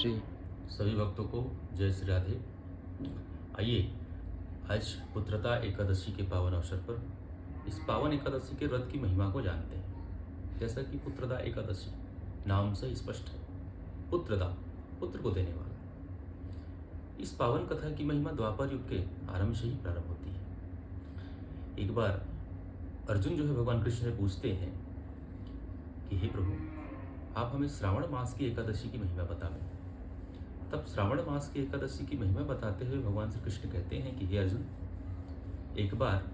जी। सभी भक्तों को जय श्री राधे। आइए आज पुत्रदा एकादशी के पावन अवसर पर इस पावन एकादशी के व्रत की महिमा को जानते हैं। जैसा कि पुत्रदा एकादशी नाम से ही स्पष्ट है, पुत्रदा पुत्र को देने वाला। इस पावन कथा की महिमा द्वापर युग के आरंभ से ही प्रारंभ होती है। एक बार अर्जुन जो है भगवान कृष्ण से पूछते हैं कि हे प्रभु, आप हमें श्रावण मास की एकादशी की महिमा बतावें। तब श्रावण मास की एकादशी की महिमा बताते हुए भगवान श्री कृष्ण कहते हैं कि हे अर्जुन, एक बार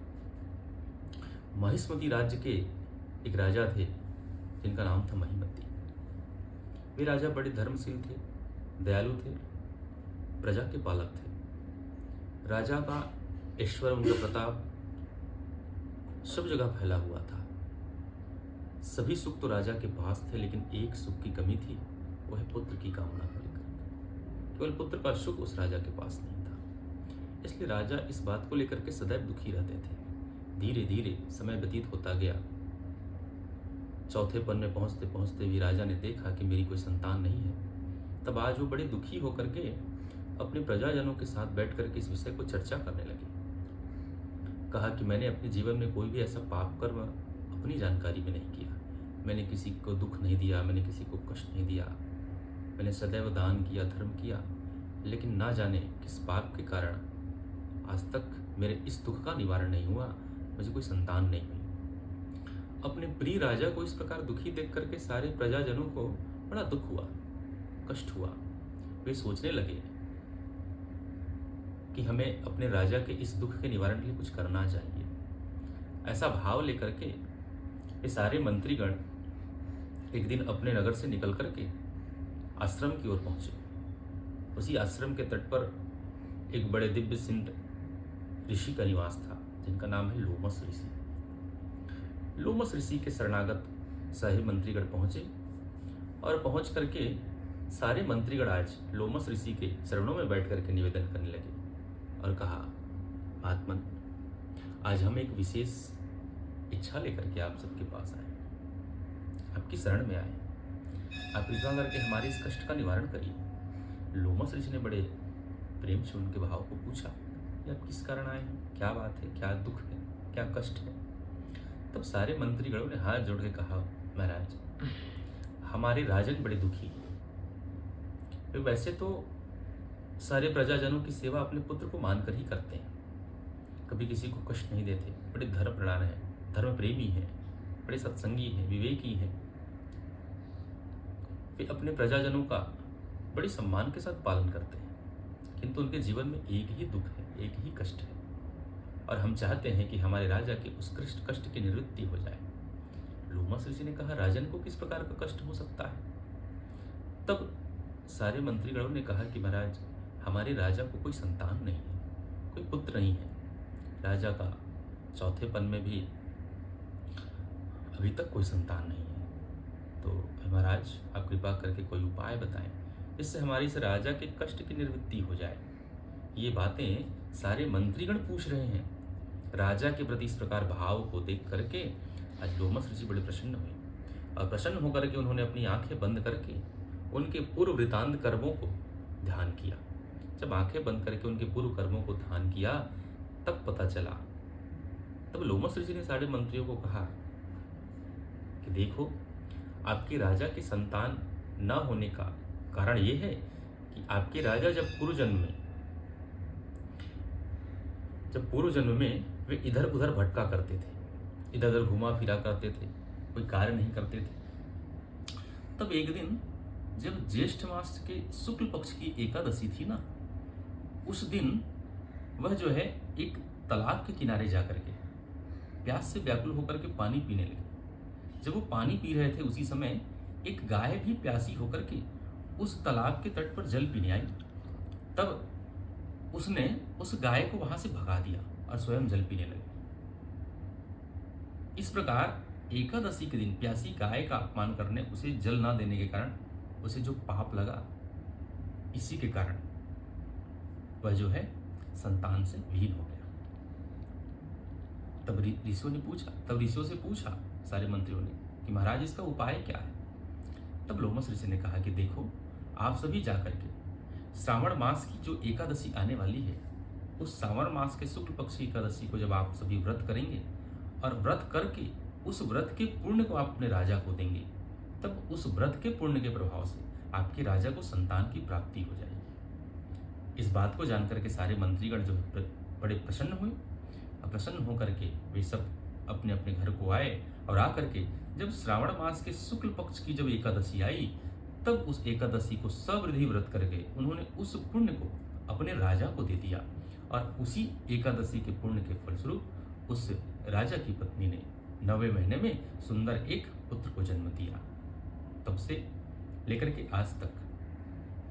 महिष्मती राज्य के एक राजा थे जिनका नाम था महिमती। वे राजा बड़े धर्मशील थे, दयालु थे, प्रजा के पालक थे। राजा का ऐश्वर्य, उनका प्रताप सब जगह फैला हुआ था। सभी सुख तो राजा के पास थे, लेकिन एक सुख की कमी थी, वह पुत्र की कामना को लेकर। केवल पुत्र का सुख उस राजा के पास नहीं था। इसलिए राजा इस बात को लेकर के सदैव दुखी रहते थे। धीरे धीरे समय व्यतीत होता गया। चौथे पन में पहुंचते पहुंचते भी राजा ने देखा कि मेरी कोई संतान नहीं है। तब आज वो बड़े दुखी होकर के अपने प्रजाजनों के साथ बैठ करके इस विषय को चर्चा करने लगे। कहा कि मैंने अपने जीवन में कोई भी ऐसा पाप कर्म अपनी जानकारी में नहीं किया। मैंने किसी को दुख नहीं दिया, मैंने किसी को कष्ट नहीं दिया। मैंने सदैव दान किया, धर्म किया, लेकिन ना जाने किस पाप के कारण आज तक मेरे इस दुख का निवारण नहीं हुआ, मुझे कोई संतान नहीं हुई। अपने प्रिय राजा को इस प्रकार दुखी देख करके सारे प्रजाजनों को बड़ा दुख हुआ, कष्ट हुआ। वे सोचने लगे कि हमें अपने राजा के इस दुख के निवारण के लिए कुछ करना चाहिए। ऐसा भाव लेकर के ये सारे मंत्रीगण एक दिन अपने नगर से निकल करके आश्रम की ओर पहुंचे। उसी आश्रम के तट पर एक बड़े दिव्य सिंध ऋषि का निवास था, जिनका नाम है लोमस ऋषि। लोमस ऋषि के शरणागत सारे मंत्रीगण पहुंचे और पहुंच करके सारे मंत्रीगण आज लोमस ऋषि के चरणों में बैठ करके निवेदन करने लगे और कहा, महात्मन, आज हम एक विशेष इच्छा लेकर के आप सबके पास आए, आपकी शरण में आए। आप कृपा करके हमारे इस कष्ट का निवारण करिए। लोमस ऋषि ने बड़े प्रेम से उनके भाव को पूछा कि आप किस कारण आए हैं, क्या बात है, क्या दुख है, क्या कष्ट है। तब सारे मंत्रीगणों ने हाथ जोड़ के कहा, महाराज, हमारे राजन बड़े दुखी हैं। वे वैसे तो सारे प्रजाजनों की सेवा अपने पुत्र को मानकर ही करते हैं, कभी किसी को कष्ट नहीं देते, बड़े धर्मप्राण हैं, धर्म प्रेमी हैं, बड़े सत्संगी हैं, विवेकी हैं। वे अपने प्रजाजनों का बड़े सम्मान के साथ पालन करते हैं, किंतु उनके जीवन में एक ही दुख है, एक ही कष्ट है, और हम चाहते हैं कि हमारे राजा के उस कष्ट की निवृत्ति हो जाए। लोमस ऋषि ने कहा, राजन को किस प्रकार का कष्ट हो सकता है। तब सारे मंत्रीगणों ने कहा कि महाराज, हमारे राजा को कोई संतान नहीं है, कोई पुत्र नहीं है। राजा का चौथे पन में भी अभी तक कोई संतान नहीं है। तो महाराज, आप कृपा करके कोई उपाय बताएं जिससे हमारी इस राजा के कष्ट की निवृत्ति हो जाए। ये बातें सारे मंत्रीगण पूछ रहे हैं। राजा के प्रति इस प्रकार भाव को देख करके आज लोमस ऋषि बड़े प्रसन्न हुए, और प्रसन्न होकर के उन्होंने अपनी आंखें बंद करके उनके पूर्व वृतांत कर्मों को ध्यान किया। जब आंखें बंद करके उनके पूर्व कर्मों को ध्यान किया, तब पता चला, तब लोमस ऋषि ने सारे मंत्रियों को कहा कि देखो, आपके राजा की संतान न होने का कारण यह है कि आपके राजा जब पूर्व जन्म में वे इधर उधर भटका करते थे, इधर उधर घुमा फिरा करते थे, कोई कार्य नहीं करते थे। तब एक दिन जब ज्येष्ठ मास के शुक्ल पक्ष की एकादशी थी ना, उस दिन वह जो है एक तालाब के किनारे जाकर के प्यास से व्याकुल होकर के पानी पीने लगे। जब वो पानी पी रहे थे, उसी समय एक गाय भी प्यासी होकर के उस तालाब के तट पर जल पीने आई। तब उसने उस गाय को वहां से भगा दिया और स्वयं जल पीने लगे। इस प्रकार एकादशी के दिन प्यासी गाय का अपमान करने, उसे जल ना देने के कारण उसे जो पाप लगा, इसी के कारण वह जो है संतान से विहीन हो गया। तब ऋषियों से पूछा सारे मंत्रियों ने कि महाराज, इसका उपाय क्या है। तब लोमस ऋषि ने कहा कि देखो, आप सभी जाकर के श्रावण मास की जो एकादशी आने वाली है, उस श्रावण मास के शुक्ल पक्ष की एकादशी को जब आप सभी व्रत करेंगे और व्रत करके उस व्रत के पुण्य को आप अपने राजा को देंगे, तब उस व्रत के पुण्य के प्रभाव से आपके राजा को संतान की प्राप्ति हो जाएगी। इस बात को जानकर के सारे मंत्रीगण जो है बड़े प्रसन्न हुए। प्रसन्न होकर के वे सब अपने अपने घर को आए और आकर के जब श्रावण मास के शुक्ल पक्ष की जब एकादशी आई, तब उस एकादशी को सवृद्धि व्रत करके उन्होंने उस पुण्य को अपने राजा को दे दिया और उसी एकादशी के पुण्य के फलस्वरूप उस राजा की पत्नी ने 9वें महीने में सुंदर एक पुत्र को जन्म दिया। तब से लेकर के आज तक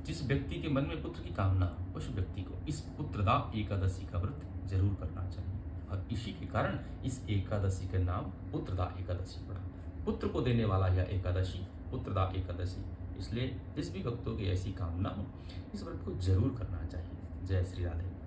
जिस व्यक्ति के मन में पुत्र की कामना हो, उस व्यक्ति को इस पुत्रदा एकादशी का व्रत जरूर करना चाहिए और इसी के कारण इस एकादशी का नाम पुत्रदा एकादशी पड़ा। पुत्र को देने वाला यह एकादशी पुत्रदा एकादशी, इसलिए जिस भी भक्तों की ऐसी कामना हो, इस व्रत को जरूर करना चाहिए। जय श्री राधे।